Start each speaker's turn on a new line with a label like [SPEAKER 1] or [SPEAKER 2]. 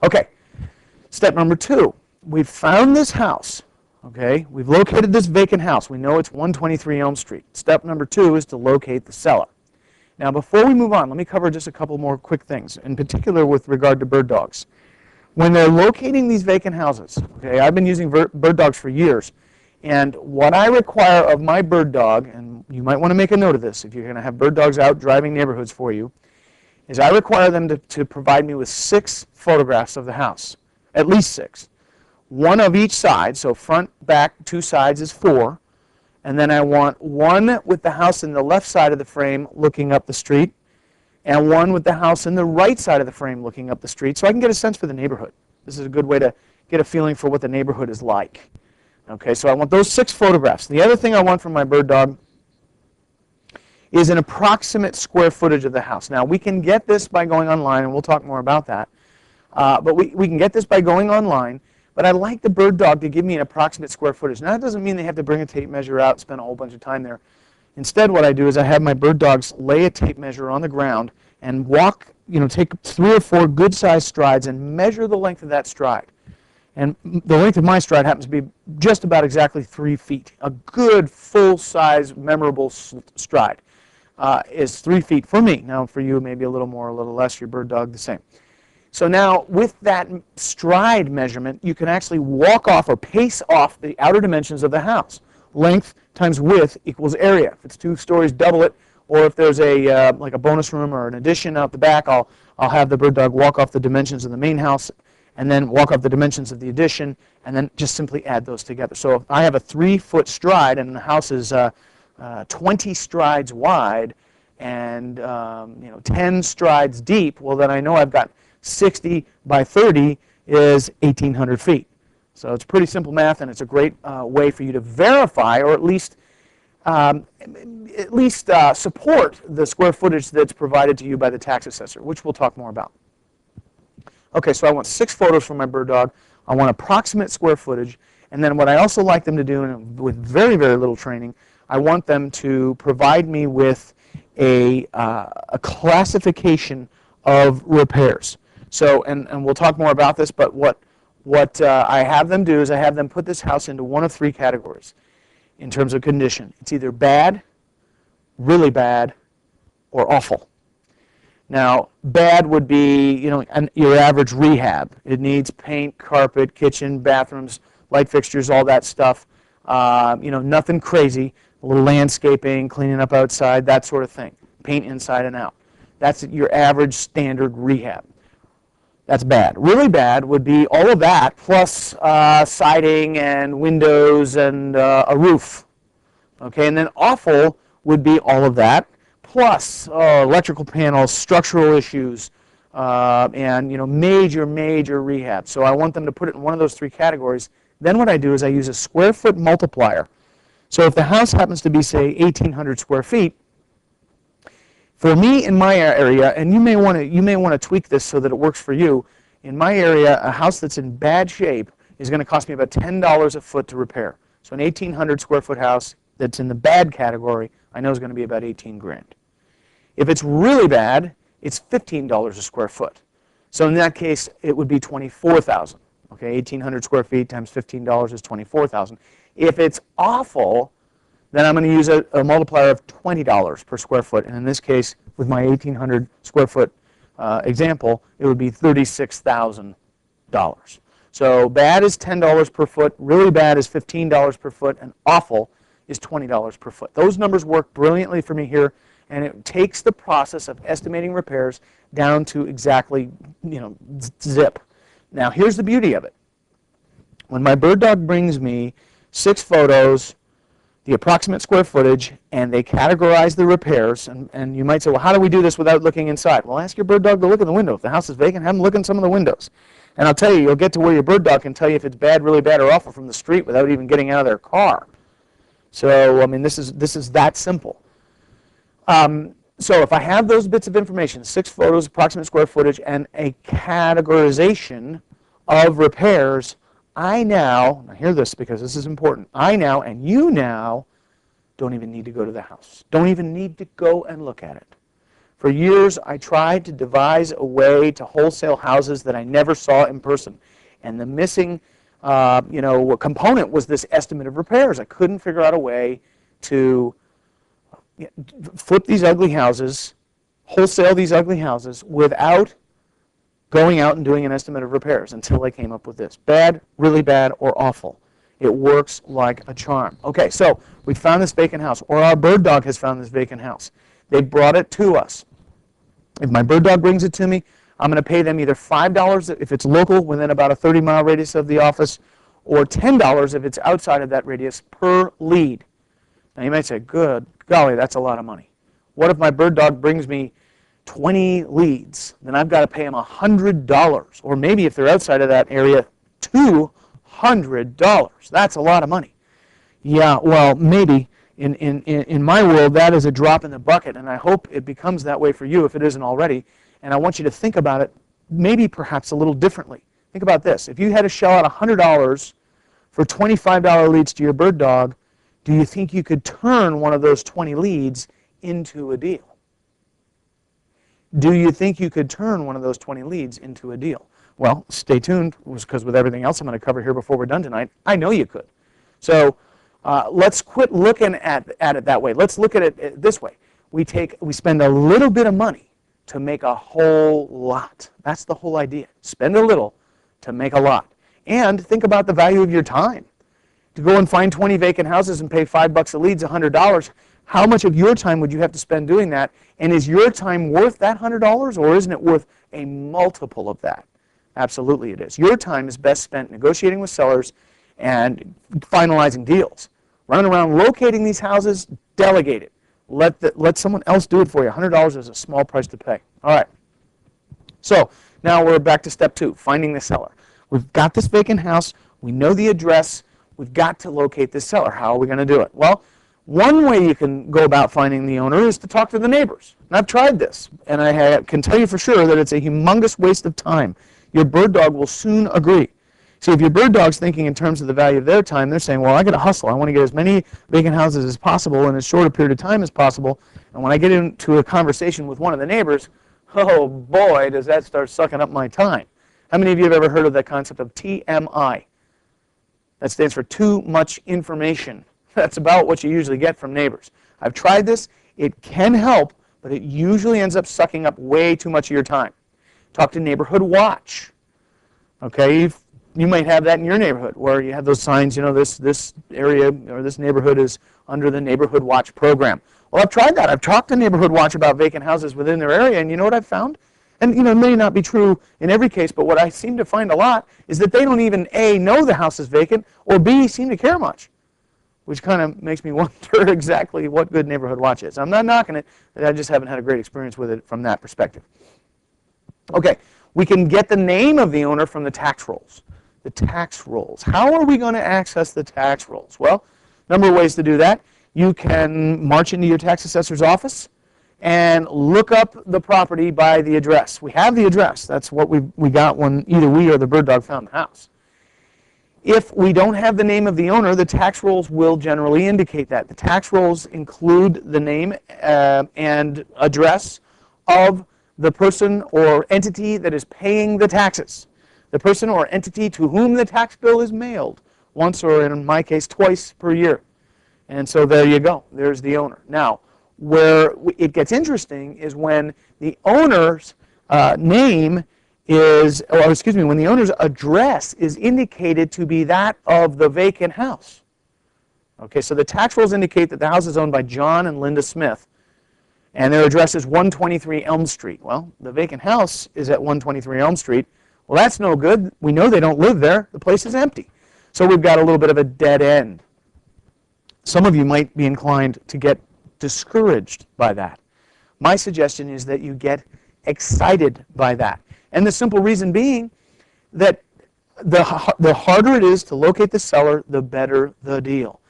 [SPEAKER 1] Okay, step number 2. We've found this house. Okay, we've located this vacant house. We know it's 123 Elm Street. Step number 2 is to locate the seller. Now, before we move on, let me cover just a couple more quick things, in particular with regard to bird dogs. When they're locating these vacant houses, okay, I've been using bird dogs for years, and what I require of my bird dog, and you might want to make a note of this if you're going to have bird dogs out driving neighborhoods for you, is I require them to provide me with 6 photographs of the house, at least 6. 1 of each side, so front, back, 2 sides is 4. And then I want 1 with the house in the left side of the frame looking up the street, and 1 with the house in the right side of the frame looking up the street, so I can get a sense for the neighborhood. This is a good way to get a feeling for what the neighborhood is like. Okay, so I want those 6 photographs. The other thing I want from my bird dog is an approximate square footage of the house. Now, we can get this by going online, and we'll talk more about that. But we can get this by going online. But I'd like the bird dog to give me an approximate square footage. Now, that doesn't mean they have to bring a tape measure out, spend a whole bunch of time there. Instead, what I do is I have my bird dogs lay a tape measure on the ground and walk, take 3 or 4 good-sized strides and measure the length of that stride. And the length of my stride happens to be just about exactly 3 feet. A good, full-size, memorable stride is 3 feet for me. Now, for you, maybe a little more, a little less. Your bird dog, the same. So now, with that stride measurement, you can actually walk off or pace off the outer dimensions of the house. Length times width equals area. If it's 2 stories, double it. Or if there's like a bonus room or an addition out the back, I'll have the bird dog walk off the dimensions of the main house, and then walk off the dimensions of the addition, and then just simply add those together. So if I have a 3-foot stride, and the house is 20 strides wide and 10 strides deep, well, then I know I've got 60 by 30 is 1,800 feet. So it's pretty simple math, and it's a great way for you to verify, or at least support the square footage that's provided to you by the tax assessor, which we'll talk more about. Okay, so I want 6 photos from my bird dog. I want approximate square footage, and then what I also like them to do, and with very, very little training, I want them to provide me with a classification of repairs. So, and we'll talk more about this, but what I have them do is I have them put this house into one of 3 categories in terms of condition. It's either bad, really bad, or awful. Now, bad would be, your average rehab. It needs paint, carpet, kitchen, bathrooms, light fixtures, all that stuff. Nothing crazy. A little landscaping, cleaning up outside, that sort of thing. Paint inside and out. That's your average standard rehab. That's bad. Really bad would be all of that, plus siding and windows and a roof. Okay, and then awful would be all of that, plus electrical panels, structural issues, and major rehab. So I want them to put it in one of those 3 categories. Then what I do is I use a square foot multiplier. So if the house happens to be, say, 1,800 square feet, for me in my area, and you may want to tweak this so that it works for you. In my area, a house that's in bad shape is going to cost me about $10 a foot to repair. So an 1,800 square foot house that's in the bad category, I know is going to be about 18 grand. If it's really bad, it's $15 a square foot. So in that case, it would be $24,000. Okay, 1,800 square feet times $15 is $24,000. If it's awful, then I'm going to use a multiplier of $20 per square foot. And in this case, with my 1,800 square foot example, it would be $36,000. So bad is $10 per foot, really bad is $15 per foot, and awful is $20 per foot. Those numbers work brilliantly for me here, and it takes the process of estimating repairs down to exactly, zip. Now, here's the beauty of it. When my bird dog brings me 6 photos, the approximate square footage, and they categorize the repairs. And you might say, well, how do we do this without looking inside? Well, ask your bird dog to look in the window. If the house is vacant, have them look in some of the windows. And I'll tell you, you'll get to where your bird dog can tell you if it's bad, really bad, or awful from the street without even getting out of their car. So, I mean, this is that simple. So if I have those bits of information, 6 photos, approximate square footage, and a categorization of repairs, I now hear this because this is important, I now and you now don't even need to go to the house. Don't even need to go and look at it. For years, I tried to devise a way to wholesale houses that I never saw in person. And the missing component was this estimate of repairs. I couldn't figure out a way to flip these ugly houses, wholesale these ugly houses without going out and doing an estimate of repairs until I came up with this. Bad, really bad, or awful. It works like a charm. Okay, so we found this vacant house, or our bird dog has found this vacant house. They brought it to us. If my bird dog brings it to me, I'm going to pay them either $5 if it's local within about a 30-mile radius of the office, or $10 if it's outside of that radius per lead. Now you might say, good golly, that's a lot of money. What if my bird dog brings me 20 leads? Then I've got to pay them $100, or maybe if they're outside of that area, $200. That's a lot of money. Yeah, well, maybe. In my world, that is a drop in the bucket, and I hope it becomes that way for you if it isn't already. And I want you to think about it maybe perhaps a little differently. Think about this. If you had to shell out $100 for $25 leads to your bird dog, do you think you could turn one of those 20 leads into a deal? Do you think you could turn one of those 20 leads into a deal? Well, stay tuned, because with everything else I'm going to cover here before we're done tonight, I know you could. So let's quit looking at it that way. Let's look at it this way. We spend a little bit of money to make a whole lot. That's the whole idea. Spend a little to make a lot. And think about the value of your time. To go and find 20 vacant houses and pay $5 a lead is $100. How much of your time would you have to spend doing that? And is your time worth that $100, or isn't it worth a multiple of that? Absolutely it is. Your time is best spent negotiating with sellers and finalizing deals. Running around locating these houses, delegate it. Let someone else do it for you. $100 is a small price to pay. All right. So now we're back to step 2, finding the seller. We've got this vacant house. We know the address. We've got to locate this seller. How are we going to do it? Well, one way you can go about finding the owner is to talk to the neighbors. And I've tried this, and I can tell you for sure that it's a humongous waste of time. Your bird dog will soon agree. See, if your bird dog's thinking in terms of the value of their time, they're saying, well, I got to hustle. I want to get as many vacant houses as possible in as short a period of time as possible. And when I get into a conversation with one of the neighbors, oh boy, does that start sucking up my time. How many of you have ever heard of that concept of TMI? That stands for too much information. That's about what you usually get from neighbors. I've tried this. It can help, but it usually ends up sucking up way too much of your time. Talk to Neighborhood Watch. Okay, you might have that in your neighborhood where you have those signs, this area or this neighborhood is under the Neighborhood Watch program. Well, I've tried that. I've talked to Neighborhood Watch about vacant houses within their area, and you know what I've found? And it may not be true in every case, but what I seem to find a lot is that they don't even A, know the house is vacant, or B, seem to care much, which kind of makes me wonder exactly what good Neighborhood Watch is. I'm not knocking it, but I just haven't had a great experience with it from that perspective. Okay, we can get the name of the owner from the tax rolls. The tax rolls. How are we going to access the tax rolls? Well, a number of ways to do that. You can march into your tax assessor's office and look up the property by the address. We have the address. That's what we got when either we or the bird dog found the house. If we don't have the name of the owner, the tax rolls will generally indicate that. The tax rolls include the name and address of the person or entity that is paying the taxes. The person or entity to whom the tax bill is mailed once, or in my case, twice per year. And so there you go. There's the owner. Now, where it gets interesting is when the owner's name is, or excuse me, when the owner's address is indicated to be that of the vacant house. Okay, so the tax rolls indicate that the house is owned by John and Linda Smith, and their address is 123 Elm Street. Well, the vacant house is at 123 Elm Street. Well, that's no good. We know they don't live there. The place is empty. So we've got a little bit of a dead end. Some of you might be inclined to get discouraged by that. My suggestion is that you get excited by that. And the simple reason being that the harder it is to locate the seller, the better the deal.